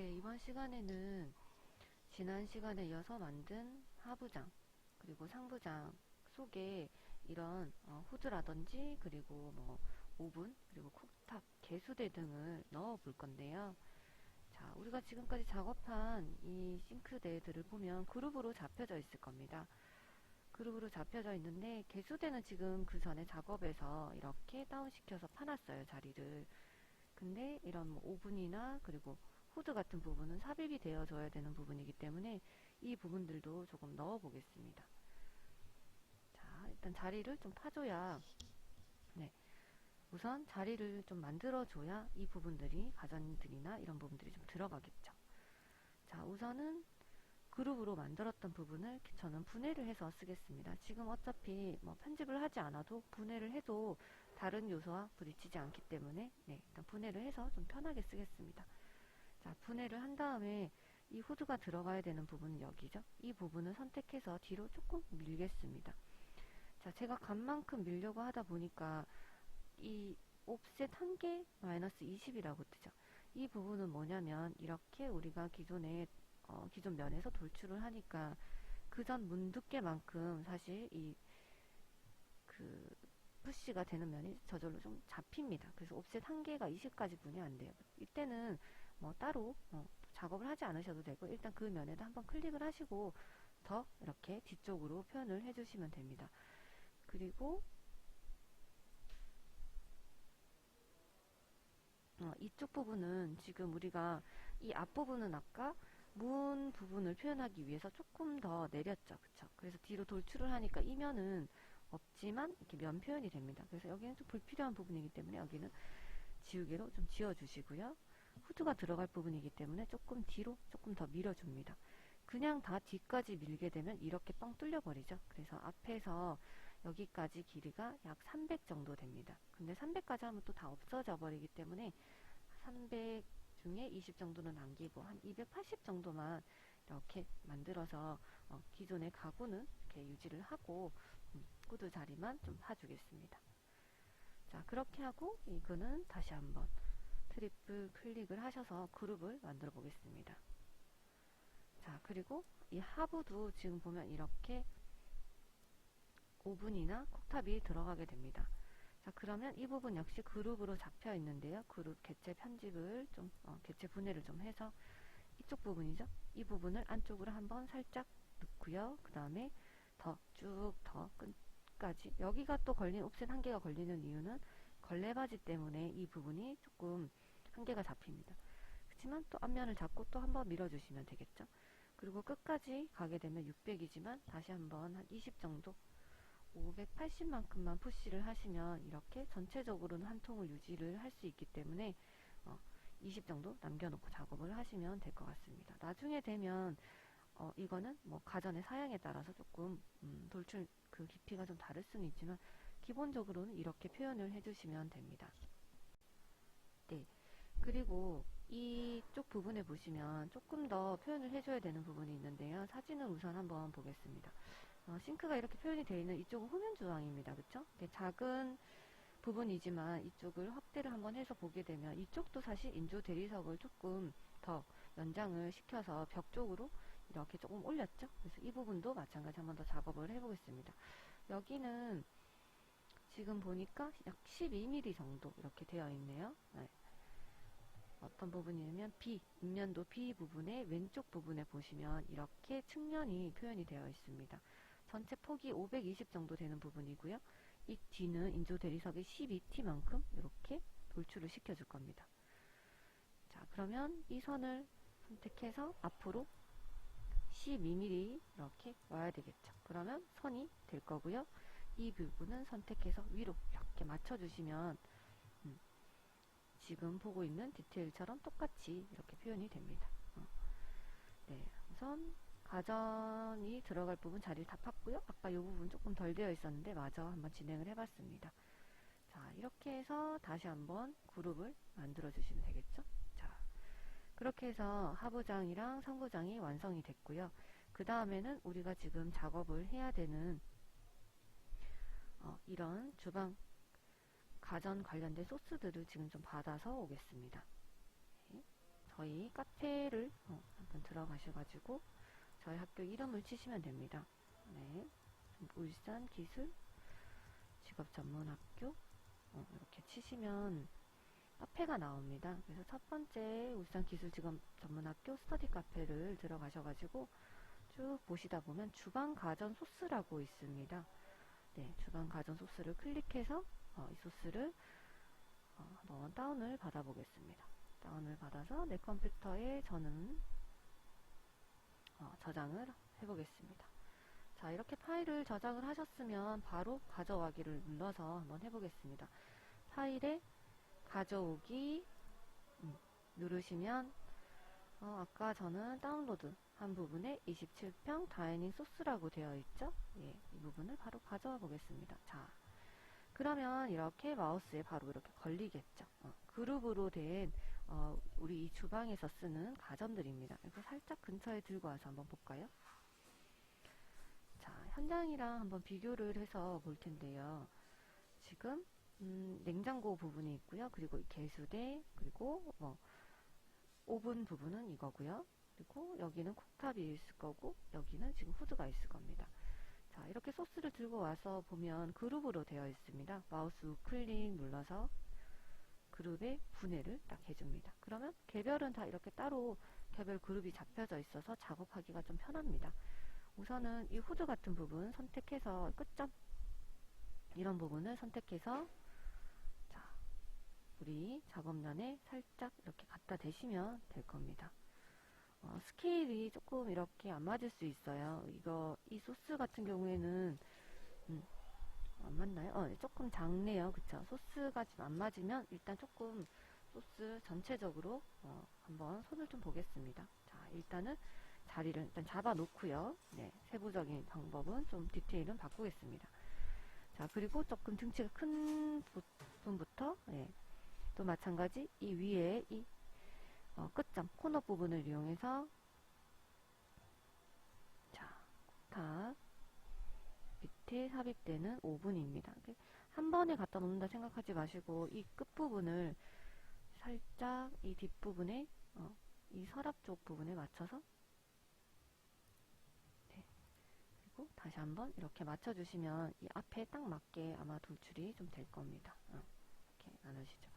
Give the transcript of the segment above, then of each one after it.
네, 이번 시간에는 지난 시간에 이어서 만든 하부장 그리고 상부장 속에 이런 후드라든지 그리고 뭐 오븐 그리고 쿡탑, 개수대 등을 넣어 볼 건데요. 자, 우리가 지금까지 작업한 이 싱크대들을 보면 그룹으로 잡혀져 있을 겁니다. 그룹으로 잡혀져 있는데 개수대는 지금 그 전에 작업에서 이렇게 다운시켜서 파놨어요, 자리를. 근데 이런 뭐 오븐이나 그리고 후드 같은 부분은 삽입이 되어줘야 되는 부분이기 때문에 이 부분들도 조금 넣어 보겠습니다. 자, 일단 자리를 좀 파줘야, 네, 우선 자리를 좀 만들어줘야 이 부분들이, 가전들이나 이런 부분들이 좀 들어가겠죠. 자, 우선은 그룹으로 만들었던 부분을 저는 분해를 해서 쓰겠습니다. 지금 어차피 뭐 편집을 하지 않아도 분해를 해도 다른 요소와 부딪히지 않기 때문에, 네, 일단 분해를 해서 좀 편하게 쓰겠습니다. 자, 분해를 한 다음에 이 후드가 들어가야 되는 부분은 여기죠. 이 부분을 선택해서 뒤로 조금 밀겠습니다. 자, 제가 간만큼 밀려고 하다 보니까 이 옵셋 1개 마이너스 20이라고 뜨죠. 이 부분은 뭐냐면 이렇게 우리가 기존 면에서 돌출을 하니까 그전 문 두께만큼 사실 그 푸시가 되는 면이 저절로 좀 잡힙니다. 그래서 옵셋 1개가 20까지 분이 안 돼요. 이때는 뭐 따로 작업을 하지 않으셔도 되고 일단 그 면에도 한번 클릭을 하시고 더 이렇게 뒤쪽으로 표현을 해주시면 됩니다. 그리고 이쪽 부분은 지금 우리가 이 앞부분은 아까 문 부분을 표현하기 위해서 조금 더 내렸죠. 그쵸? 그래서 뒤로 돌출을 하니까 이 면은 없지만 이렇게 면 표현이 됩니다. 그래서 여기는 좀 불필요한 부분이기 때문에 여기는 지우개로 좀 지워주시고요. 후드가 들어갈 부분이기 때문에 조금 뒤로 조금 더 밀어줍니다. 그냥 다 뒤까지 밀게 되면 이렇게 뻥 뚫려 버리죠. 그래서 앞에서 여기까지 길이가 약 300 정도 됩니다. 근데 300까지 하면 또 다 없어져 버리기 때문에 300 중에 20 정도는 남기고 한 280 정도만 이렇게 만들어서 기존의 가구는 이렇게 유지를 하고 후드 자리만 좀 파주겠습니다. 자, 그렇게 하고 이거는 다시 한번 트리플 클릭을 하셔서 그룹을 만들어 보겠습니다. 자, 그리고 이 하부도 지금 보면 이렇게 오븐이나 쿡탑이 들어가게 됩니다. 자, 그러면 이 부분 역시 그룹으로 잡혀 있는데요. 그룹 개체 편집을 좀, 개체 분해를 좀 해서 이쪽 부분이죠. 이 부분을 안쪽으로 한번 살짝 넣고요. 그 다음에 쭉 더 끝까지. 여기가 또 옵셋 1개가 걸리는 이유는 걸레바지 때문에 이 부분이 조금 한계가 잡힙니다. 그렇지만 또 앞면을 잡고 또 한번 밀어주시면 되겠죠. 그리고 끝까지 가게 되면 600이지만 다시 한번 한 20 정도 580만큼만 푸시를 하시면 이렇게 전체적으로는 한 통을 유지를 할 수 있기 때문에 20 정도 남겨놓고 작업을 하시면 될 것 같습니다. 나중에 되면 이거는 뭐 가전의 사양에 따라서 조금 돌출 그 깊이가 좀 다를 수는 있지만 기본적으로는 이렇게 표현을 해주시면 됩니다. 네. 그리고 이쪽 부분에 보시면 조금 더 표현을 해줘야 되는 부분이 있는데요. 사진을 우선 한번 보겠습니다. 싱크가 이렇게 표현이 되어 있는 이쪽은 후면 조항입니다. 그쵸? 작은 부분이지만 이쪽을 확대를 한번 해서 보게 되면 이쪽도 사실 인조 대리석을 조금 더 연장을 시켜서 벽 쪽으로 이렇게 조금 올렸죠? 그래서 이 부분도 마찬가지 한번 더 작업을 해보겠습니다. 여기는 지금 보니까 약 12mm 정도 이렇게 되어 있네요. 네. 어떤 부분이냐면 인면도 B 부분의 왼쪽 부분에 보시면 이렇게 측면이 표현이 되어 있습니다. 전체 폭이 520 정도 되는 부분이고요. 이 뒤는 인조 대리석의 12T만큼 이렇게 돌출을 시켜줄 겁니다. 자, 그러면 이 선을 선택해서 앞으로 12mm 이렇게 와야 되겠죠. 그러면 선이 될 거고요. 이 부분은 선택해서 위로 이렇게 맞춰주시면 지금 보고 있는 디테일처럼 똑같이 이렇게 표현이 됩니다. 네, 우선 가전이 들어갈 부분 자리를 다 팠고요. 아까 이 부분 조금 덜 되어 있었는데 마저 한번 진행을 해봤습니다. 자, 이렇게 해서 다시 한번 그룹을 만들어 주시면 되겠죠. 자, 그렇게 해서 하부장이랑 상부장이 완성이 됐고요. 그 다음에는 우리가 지금 작업을 해야 되는 이런 주방 가전 관련된 소스들을 지금 좀 받아서 오겠습니다. 네, 저희 카페를 한번 들어가셔가지고 저희 학교 이름을 치시면 됩니다. 네, 울산 기술 직업 전문 학교 이렇게 치시면 카페가 나옵니다. 그래서 첫 번째 울산 기술 직업 전문 학교 스터디 카페를 들어가셔가지고 쭉 보시다 보면 주방 가전 소스라고 있습니다. 네, 주방 가전 소스를 클릭해서 이 소스를 한번 다운을 받아 보겠습니다. 다운을 받아서 내 컴퓨터에 저는 저장을 해 보겠습니다. 자, 이렇게 파일을 저장을 하셨으면 바로 가져가기를 눌러서 한번 해보겠습니다. 파일에 가져오기 누르시면 아까 저는 다운로드 한 부분에 27평 다이닝 소스라고 되어 있죠. 예, 이 부분을 바로 가져와 보겠습니다. 자, 그러면 이렇게 마우스에 바로 이렇게 걸리겠죠. 그룹으로 된 우리 이 주방에서 쓰는 가전들입니다. 이거 살짝 근처에 들고 와서 한번 볼까요? 자, 현장이랑 한번 비교를 해서 볼 텐데요. 지금 냉장고 부분이 있고요. 그리고 개수대, 그리고 오븐 부분은 이거고요. 그리고 여기는 쿡탑이 있을 거고, 여기는 지금 후드가 있을 겁니다. 자, 이렇게 소스를 들고 와서 보면 그룹으로 되어 있습니다. 마우스 우클릭 눌러서 그룹에 분해를 딱 해줍니다. 그러면 개별은 다 이렇게 따로 개별 그룹이 잡혀져 있어서 작업하기가 좀 편합니다. 우선은 이 후드 같은 부분 선택해서 끝점 이런 부분을 선택해서 자, 우리 작업란에 살짝 이렇게 갖다 대시면 될 겁니다. 스케일이 조금 이렇게 안 맞을 수 있어요. 이 소스 같은 경우에는 안 맞나요? 조금 작네요. 그쵸? 소스가 지금 안 맞으면 일단 조금 소스 전체적으로 한번 손을 좀 보겠습니다. 자, 일단은 자리를 일단 잡아 놓고요. 네, 세부적인 방법은 좀 디테일은 바꾸겠습니다. 자, 그리고 조금 등치가 큰 부분부터 또 마찬가지 이 위에 이 끝점 코너 부분을 이용해서 자, 다 밑에 삽입되는 오븐입니다. 한 번에 갖다 놓는다 생각하지 마시고 이 끝부분을 살짝 이 뒷부분에 이 서랍 쪽 부분에 맞춰서 그리고 다시 한번 이렇게 맞춰주시면 이 앞에 딱 맞게 아마 돌출이 좀 될 겁니다. 이렇게 나누시죠.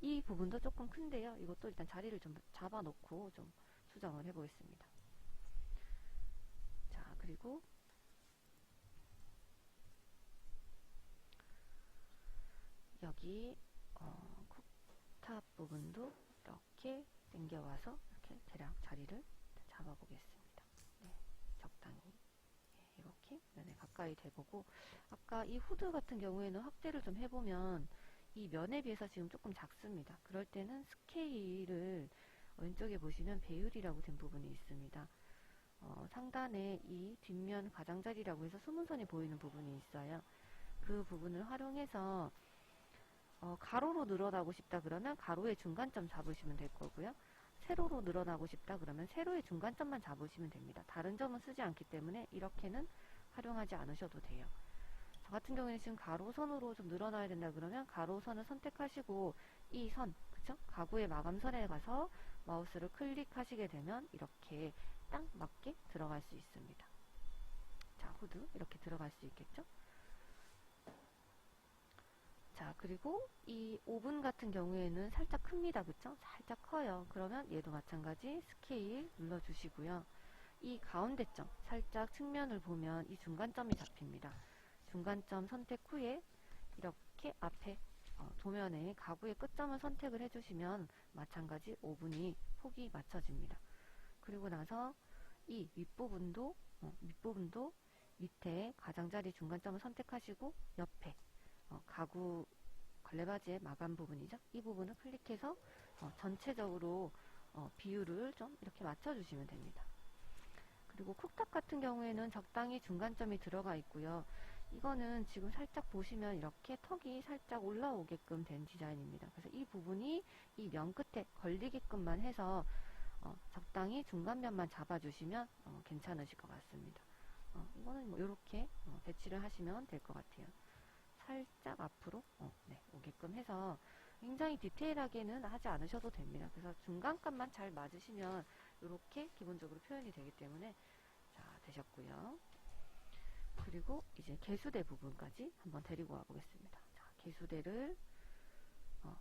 이 부분도 조금 큰데요. 이것도 일단 자리를 좀 잡아놓고 좀 수정을 해보겠습니다. 자, 그리고 여기 쿡탑 부분도 이렇게 당겨와서 이렇게 대략 자리를 잡아보겠습니다. 네, 적당히 이렇게 가까이 대보고 아까 이 후드 같은 경우에는 확대를 좀 해보면 이 면에 비해서 지금 조금 작습니다. 그럴 때는 스케일을 왼쪽에 보시면 배율이라고 된 부분이 있습니다. 상단에 이 뒷면 가장자리라고 해서 수문선이 보이는 부분이 있어요. 그 부분을 활용해서 가로로 늘어나고 싶다 그러면 가로의 중간점 잡으시면 될 거고요. 세로로 늘어나고 싶다 그러면 세로의 중간점만 잡으시면 됩니다. 다른 점은 쓰지 않기 때문에 이렇게는 활용하지 않으셔도 돼요. 저 같은 경우에는 지금 가로선으로 좀 늘어나야 된다 그러면 가로선을 선택하시고 이 선, 그쵸? 가구의 마감선에 가서 마우스를 클릭하시게 되면 이렇게 딱 맞게 들어갈 수 있습니다. 자, 후드 이렇게 들어갈 수 있겠죠? 자, 그리고 이 오븐 같은 경우에는 살짝 큽니다. 그쵸? 살짝 커요. 그러면 얘도 마찬가지 스케일 눌러주시고요. 이 가운데 점, 살짝 측면을 보면 이 중간점이 잡힙니다. 중간점 선택 후에 이렇게 앞에 도면에 가구의 끝점을 선택을 해주시면 마찬가지 오븐이 폭이 맞춰집니다. 그리고 나서 이 밑부분도 밑에 가장자리 중간점을 선택하시고 옆에 가구 걸레바지의 마감 부분이죠. 이 부분을 클릭해서 전체적으로 비율을 좀 이렇게 맞춰주시면 됩니다. 그리고 쿡탑 같은 경우에는 적당히 중간점이 들어가 있고요. 이거는 지금 살짝 보시면 이렇게 턱이 살짝 올라오게끔 된 디자인입니다. 그래서 이 부분이 이 면 끝에 걸리게끔만 해서 적당히 중간면만 잡아주시면 괜찮으실 것 같습니다. 이거는 뭐 이렇게 배치를 하시면 될 것 같아요. 살짝 앞으로 오게끔 해서 굉장히 디테일하게는 하지 않으셔도 됩니다. 그래서 중간값만 잘 맞으시면 이렇게 기본적으로 표현이 되기 때문에 자, 되셨고요. 그리고 이제 개수대 부분까지 한번 데리고 와 보겠습니다. 자, 개수대를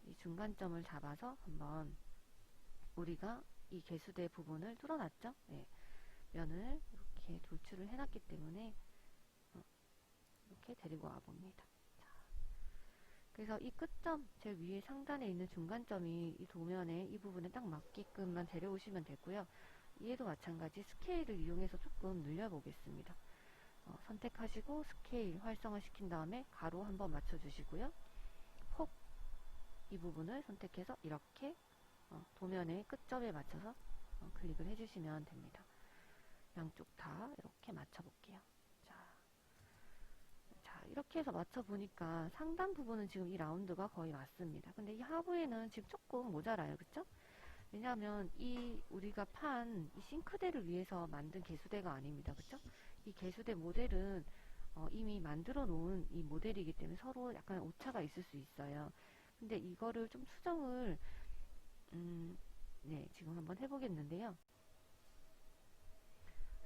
이 중간점을 잡아서 한번 우리가 이 개수대 부분을 뚫어놨죠? 네, 면을 이렇게 돌출을 해놨기 때문에 이렇게 데리고 와 봅니다. 그래서 이 끝점 제일 위에 상단에 있는 중간점이 이 도면에 이 부분에 딱 맞게끔만 데려오시면 되고요. 얘도 마찬가지 스케일을 이용해서 조금 늘려보겠습니다. 선택하시고 스케일 활성화 시킨 다음에 가로 한번 맞춰주시고요. 폭 이 부분을 선택해서 이렇게 도면의 끝점에 맞춰서 클릭을 해주시면 됩니다. 양쪽 다 이렇게 맞춰볼게요. 자, 이렇게 해서 맞춰보니까 상단 부분은 지금 이 라운드가 거의 맞습니다. 근데 이 하부에는 지금 조금 모자라요. 그쵸? 왜냐하면 이 우리가 판 이 싱크대를 위해서 만든 개수대가 아닙니다. 그쵸? 이 개수대 모델은 이미 만들어 놓은 이 모델이기 때문에 서로 약간 오차가 있을 수 있어요. 근데 이거를 좀 수정을 네, 지금 한번 해보겠는데요.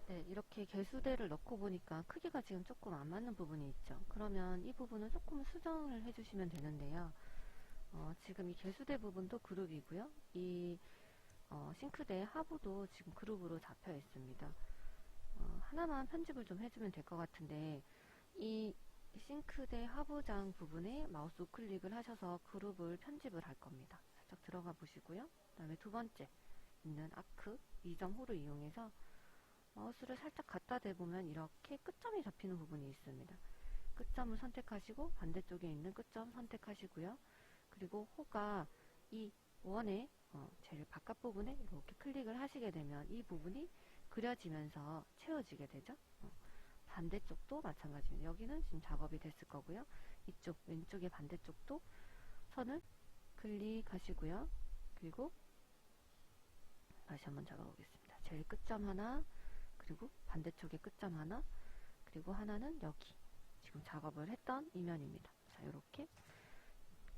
네, 이렇게 개수대를 넣고 보니까 크기가 지금 조금 안 맞는 부분이 있죠. 그러면 이 부분은 조금 수정을 해주시면 되는데요. 지금 이 개수대 부분도 그룹이고요. 이 싱크대 하부도 지금 그룹으로 잡혀 있습니다. 하나만 편집을 좀 해주면 될 것 같은데 이 싱크대 하부장 부분에 마우스 우클릭을 하셔서 그룹을 편집을 할 겁니다. 살짝 들어가 보시고요. 그 다음에 두 번째 있는 아크 2점 홀을 이용해서 마우스를 살짝 갖다 대보면 이렇게 끝점이 잡히는 부분이 있습니다. 끝점을 선택하시고 반대쪽에 있는 끝점 선택하시고요. 그리고 호가 이 원의 제일 바깥 부분에 이렇게 클릭을 하시게 되면 이 부분이 그려지면서 채워지게 되죠. 반대쪽도 마찬가지입니다. 여기는 지금 작업이 됐을 거고요. 이쪽 왼쪽의 반대쪽도 선을 클릭하시고요. 그리고 다시 한번 잡아보겠습니다. 제일 끝점 하나, 그리고 반대쪽에 끝점 하나, 그리고 하나는 여기 지금 작업을 했던 이면입니다. 자, 이렇게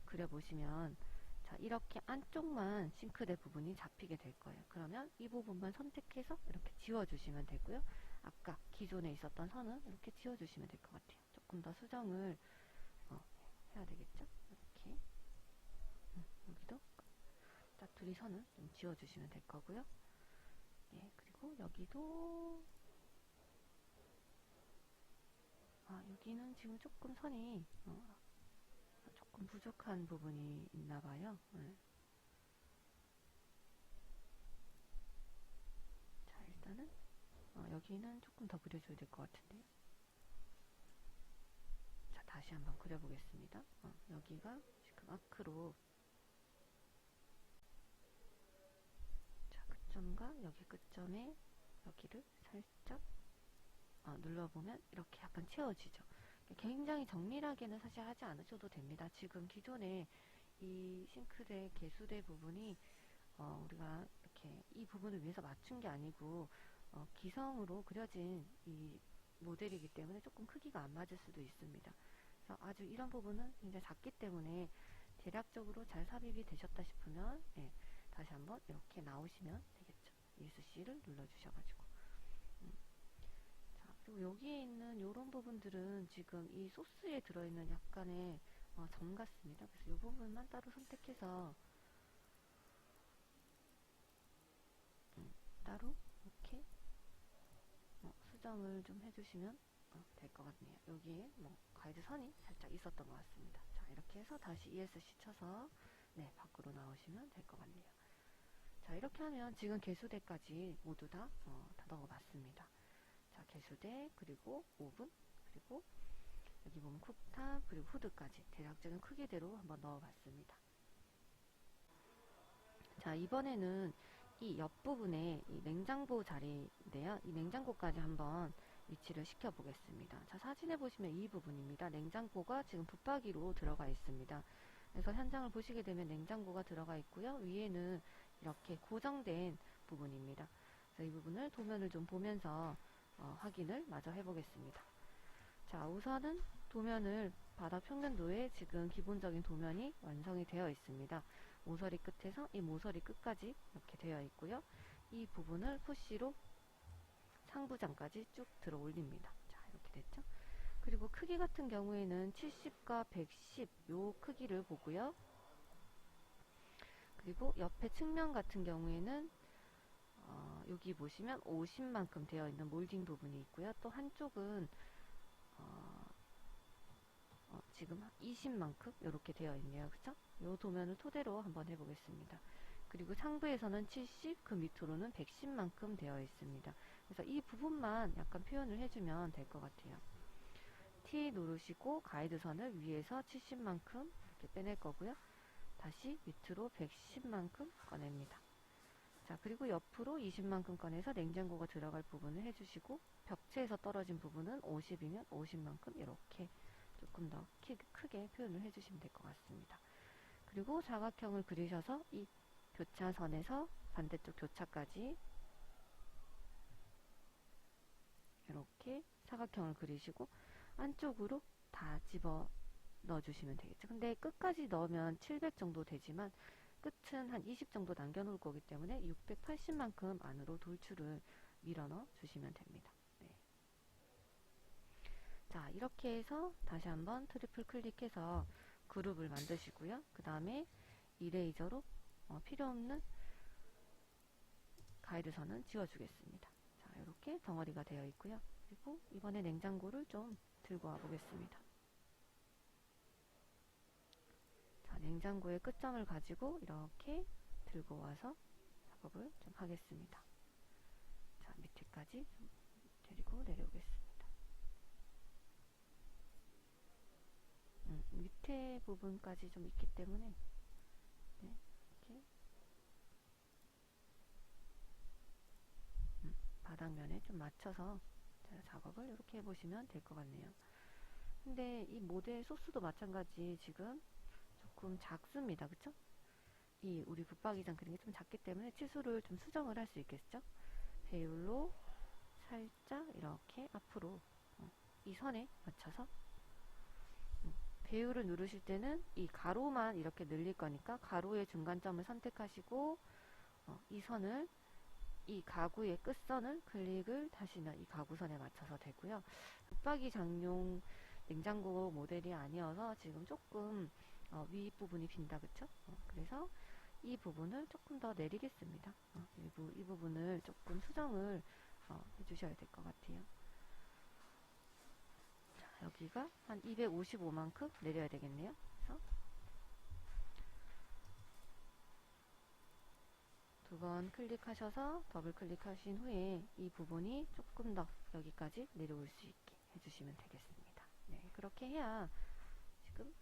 그려보시면 자, 이렇게 안쪽만 싱크대 부분이 잡히게 될 거예요. 그러면 이 부분만 선택해서 이렇게 지워주시면 되고요. 아까 기존에 있었던 선은 이렇게 지워주시면 될 것 같아요. 조금 더 수정을 해야 되겠죠? 이렇게 여기도 짜투리 선을 좀 지워주시면 될 거고요. 예, 그리고 여기도 여기는 지금 조금 선이 조금 부족한 부분이 있나 봐요. 네. 자, 일단은 여기는 조금 더 그려줘야 될 것 같은데요. 자, 다시 한번 그려보겠습니다. 여기가 지금 아크로 자, 끝점과 여기 끝점에 여기를 살짝 눌러보면 이렇게 약간 채워지죠. 굉장히 정밀하게는 사실 하지 않으셔도 됩니다. 지금 기존에 이 싱크대 개수대 부분이 우리가 이렇게 이 부분을 위해서 맞춘 게 아니고 기성으로 그려진 이 모델이기 때문에 조금 크기가 안 맞을 수도 있습니다. 그래서 아주 이런 부분은 굉장히 작기 때문에 대략적으로 잘 삽입이 되셨다 싶으면 다시 한번 이렇게 나오시면 되겠죠. ESC를 눌러주셔가지고 자, 그리고 여기에 있는 이런 부분들은 지금 이 소스에 들어있는 약간의 점 같습니다. 그래서 이 부분만 따로 선택해서 따로 이렇게 수정을 좀 해주시면 될 것 같네요. 여기에 가이드 선이 살짝 있었던 것 같습니다. 자, 이렇게 해서 다시 ESC 쳐서 밖으로 나오시면 될 것 같네요. 자, 이렇게 하면 지금 개수대까지 모두 다 넣어봤습니다. 자, 개수대, 그리고 오븐, 그리고 여기 보면 쿡탑, 그리고 후드까지 대략적인 크기대로 한번 넣어봤습니다. 자, 이번에는 이 옆부분에 이 냉장고 자리인데요. 이 냉장고까지 한번 위치를 시켜 보겠습니다. 자, 사진에 보시면 이 부분입니다. 냉장고가 지금 붙박이로 들어가 있습니다. 그래서 현장을 보시게 되면 냉장고가 들어가 있고요. 위에는 이렇게 고정된 부분입니다. 그래서 이 부분을 도면을 좀 보면서 확인을 마저 해보겠습니다. 자, 우선은 도면을 바닥 평면도에 지금 기본적인 도면이 완성이 되어 있습니다. 모서리 끝에서 이 모서리 끝까지 이렇게 되어 있고요. 이 부분을 푸시로 상부장까지 쭉 들어 올립니다. 자, 이렇게 됐죠? 그리고 크기 같은 경우에는 70과 110 요 크기를 보고요. 그리고 옆에 측면 같은 경우에는 여기 보시면 50만큼 되어 있는 몰딩 부분이 있고요. 또 한쪽은 지금 20만큼 이렇게 되어 있네요. 그쵸? 이 도면을 토대로 한번 해보겠습니다. 그리고 상부에서는 70, 그 밑으로는 110만큼 되어 있습니다. 그래서 이 부분만 약간 표현을 해주면 될 것 같아요. T 누르시고 가이드선을 위에서 70만큼 이렇게 빼낼 거고요. 다시 밑으로 110만큼 꺼냅니다. 자, 그리고 옆으로 20만큼 꺼내서 냉장고가 들어갈 부분을 해주시고, 벽체에서 떨어진 부분은 50이면 50만큼 이렇게 조금 더 크게 표현을 해주시면 될 것 같습니다. 그리고 사각형을 그리셔서 이 교차선에서 반대쪽 교차까지 이렇게 사각형을 그리시고 안쪽으로 다 집어 넣어주시면 되겠죠. 근데 끝까지 넣으면 700 정도 되지만 끝은 한 20 정도 남겨놓을 거기 때문에 680만큼 안으로 돌출을 밀어 넣어 주시면 됩니다. 네. 자, 이렇게 해서 다시 한번 트리플 클릭해서 그룹을 만드시고요. 그 다음에 이레이저로 필요없는 가이드선은 지워주겠습니다. 자, 이렇게 덩어리가 되어 있고요. 그리고 이번에 냉장고를 좀 들고 와 보겠습니다. 자, 냉장고의 끝점을 가지고 이렇게 들고 와서 작업을 좀 하겠습니다. 자, 밑에까지 좀 데리고 내려오겠습니다. 밑에 부분까지 좀 있기 때문에 네, 이렇게 바닥면에 좀 맞춰서 작업을 이렇게 해보시면 될 것 같네요. 근데 이 모델 소스도 마찬가지 지금 조금 작습니다. 그쵸? 이 우리 붙박이장 그린 게 좀 작기 때문에 치수를 좀 수정을 할 수 있겠죠? 배율로 살짝 이렇게 앞으로 이 선에 맞춰서 배율을 누르실 때는 이 가로만 이렇게 늘릴 거니까 가로의 중간점을 선택하시고 이 선을 이 가구의 끝선을 클릭을 하시면 이 가구선에 맞춰서 되고요. 붙박이장용 냉장고 모델이 아니어서 지금 조금 윗부분이 빈다 그쵸? 그래서 이 부분을 조금 더 내리겠습니다. 이 부분을 조금 수정을 해주셔야 될 것 같아요. 자, 여기가 한 255만큼 내려야 되겠네요. 그래서 두 번 클릭하셔서 더블 클릭하신 후에 이 부분이 조금 더 여기까지 내려올 수 있게 해주시면 되겠습니다. 네, 그렇게 해야 지금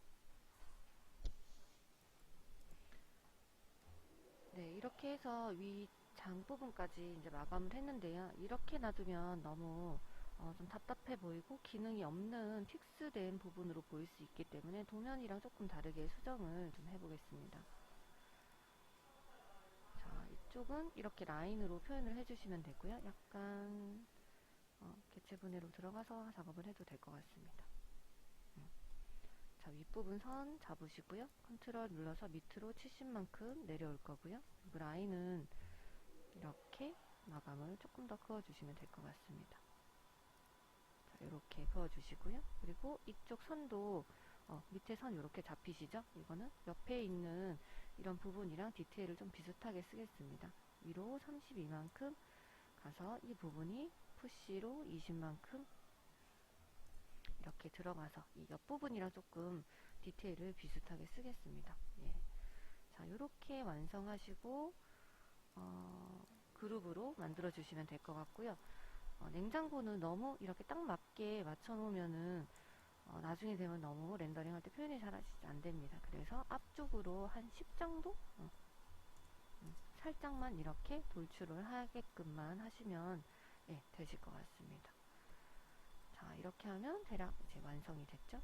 네, 이렇게 해서 위 장 부분까지 이제 마감을 했는데요. 이렇게 놔두면 너무 좀 답답해 보이고 기능이 없는 픽스된 부분으로 보일 수 있기 때문에 도면이랑 조금 다르게 수정을 좀 해보겠습니다. 자, 이쪽은 이렇게 라인으로 표현을 해주시면 되고요. 약간 개체 분해로 들어가서 작업을 해도 될 것 같습니다. 자, 윗부분 선 잡으시고요. 컨트롤 눌러서 밑으로 70만큼 내려올 거고요. 그리고 라인은 이렇게 마감을 조금 더 그어주시면 될 것 같습니다. 자, 이렇게 그어주시고요. 그리고 이쪽 선도 밑에 선 이렇게 잡히시죠? 이거는 옆에 있는 이런 부분이랑 디테일을 좀 비슷하게 쓰겠습니다. 위로 32만큼 가서 이 부분이 푸시로 20만큼 이렇게 들어가서 이 옆부분이랑 조금 디테일을 비슷하게 쓰겠습니다. 예. 자, 이렇게 완성하시고 그룹으로 만들어 주시면 될 것 같고요. 냉장고는 너무 이렇게 딱 맞게 맞춰 놓으면은 나중에 되면 너무 렌더링 할 때 표현이 잘 안 됩니다. 그래서 앞쪽으로 한 10 정도? 살짝만 이렇게 돌출을 하게끔만 하시면 예, 되실 것 같습니다. 자, 이렇게 하면 대략 이제 완성이 됐죠?